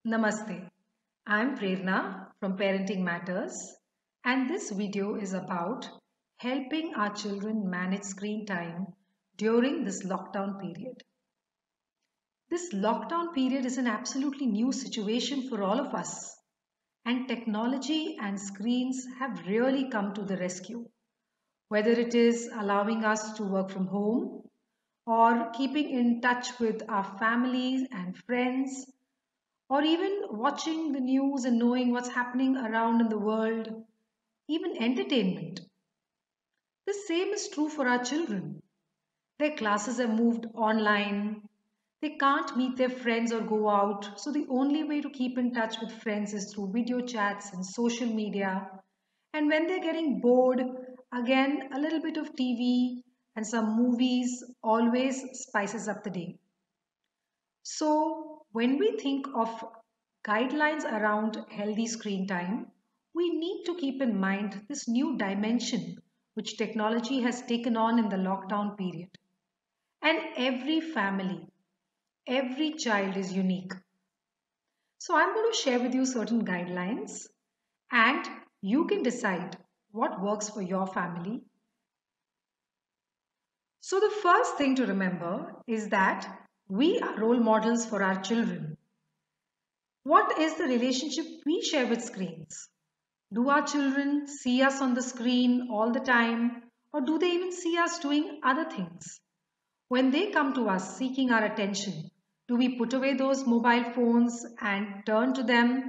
Namaste. I'm Prerna from Parenting Matters, and this video is about helping our children manage screen time during this lockdown period. This lockdown period is an absolutely new situation for all of us, and technology and screens have really come to the rescue. Whether it is allowing us to work from home or keeping in touch with our families and friends or even watching the news and knowing what's happening around in the world, even entertainment. The same is true for our children. Their classes have moved online. They can't meet their friends or go out, so the only way to keep in touch with friends is through video chats and social media. And when they're getting bored, again, a little bit of TV and some movies always spices up the day. So, when we think of guidelines around healthy screen time, we need to keep in mind this new dimension which technology has taken on in the lockdown period. And every family, every child is unique. So, I'm going to share with you certain guidelines, and you can decide what works for your family. So, the first thing to remember is that we are role models for our children. What is the relationship we share with screens? Do our children see us on the screen all the time, or do they even see us doing other things? When they come to us seeking our attention, do we put away those mobile phones and turn to them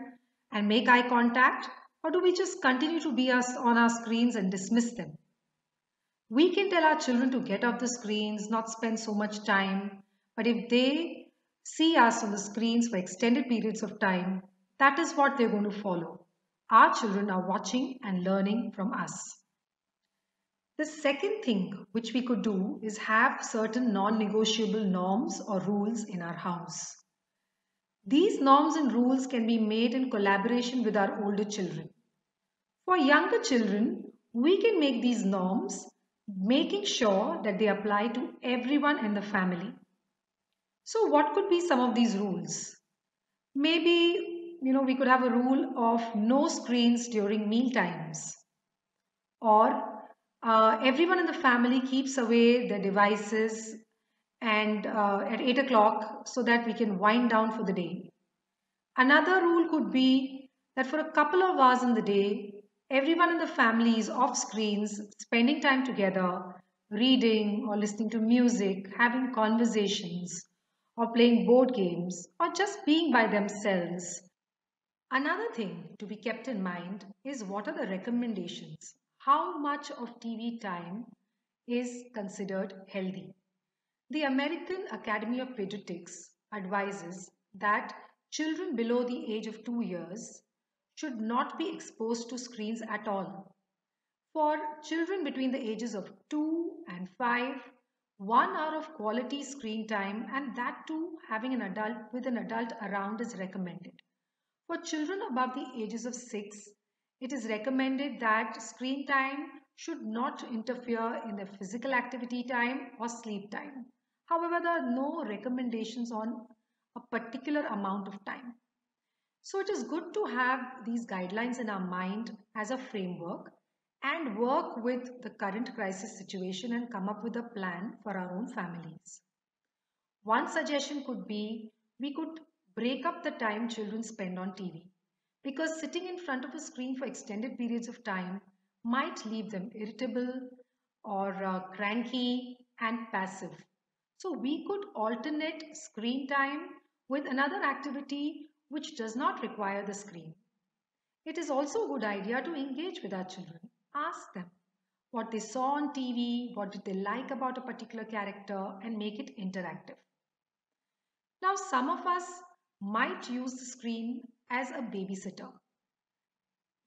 and make eye contact, or do we just continue to be us on our screens and dismiss them? We can tell our children to get off the screens, not spend so much time, but if they see us on the screens for extended periods of time, that is what they're going to follow. Our children are watching and learning from us. The second thing which we could do is have certain non negotiable norms or rules in our house. These norms and rules can be made in collaboration with our older children. For younger children, we can make these norms, making sure that they apply to everyone in the family. So, what could be some of these rules? Maybe, we could have a rule of no screens during meal times, or everyone in the family keeps away their devices and at 8 o'clock so that we can wind down for the day. Another rule could be that for a couple of hours in the day, everyone in the family is off screens, spending time together, reading or listening to music, having conversations, or playing board games, or just being by themselves. Another thing to be kept in mind is what are the recommendations? How much of TV time is considered healthy? The American Academy of Pediatrics advises that children below the age of 2 years should not be exposed to screens at all. For children between the ages of 2 and 5, 1 hour of quality screen time and that too having an adult with an adult around is recommended. For children above the ages of 6, it is recommended that screen time should not interfere in their physical activity time or sleep time. However, there are no recommendations on a particular amount of time. So it is good to have these guidelines in our mind as a framework and work with the current crisis situation and come up with a plan for our own families. One suggestion could be we could break up the time children spend on TV because sitting in front of a screen for extended periods of time might leave them irritable or cranky and passive. So we could alternate screen time with another activity which does not require the screen. It is also a good idea to engage with our children. Ask them what they saw on TV, what did they like about a particular character, and make it interactive. Now, some of us might use the screen as a babysitter.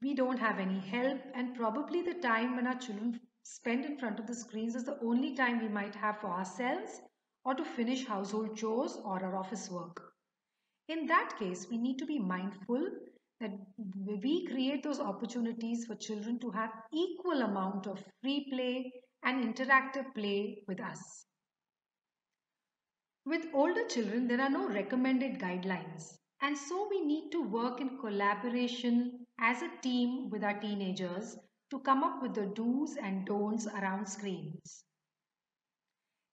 We don't have any help, and probably the time when our children spend in front of the screens is the only time we might have for ourselves or to finish household chores or our office work. In that case, we need to be mindful that we create those opportunities for children to have equal amount of free play and interactive play with us. With older children, there are no recommended guidelines. And so we need to work in collaboration as a team with our teenagers to come up with the do's and don'ts around screens.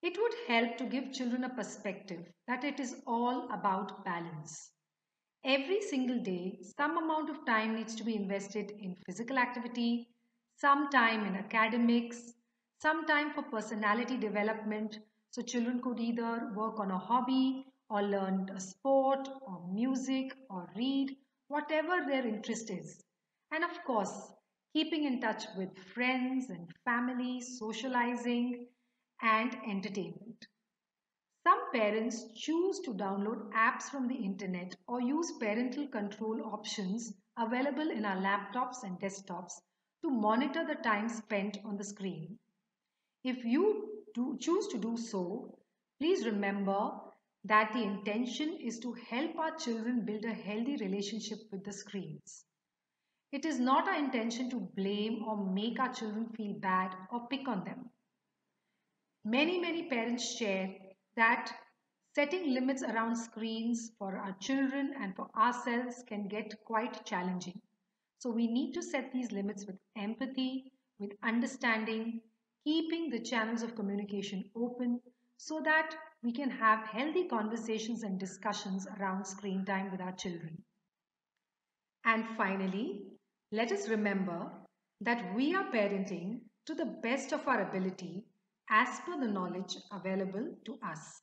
It would help to give children a perspective that it is all about balance. Every single day, some amount of time needs to be invested in physical activity, some time in academics, some time for personality development. So, children could either work on a hobby or learn a sport or music or read, whatever their interest is. And of course, keeping in touch with friends and family, socializing, and entertainment. Some parents choose to download apps from the internet or use parental control options available in our laptops and desktops to monitor the time spent on the screen. If you choose to do so, please remember that the intention is to help our children build a healthy relationship with the screens. It is not our intention to blame or make our children feel bad or pick on them. Many parents share that setting limits around screens for our children and for ourselves can get quite challenging. So we need to set these limits with empathy, with understanding, keeping the channels of communication open so that we can have healthy conversations and discussions around screen time with our children. And finally, let us remember that we are parenting to the best of our ability as per the knowledge available to us.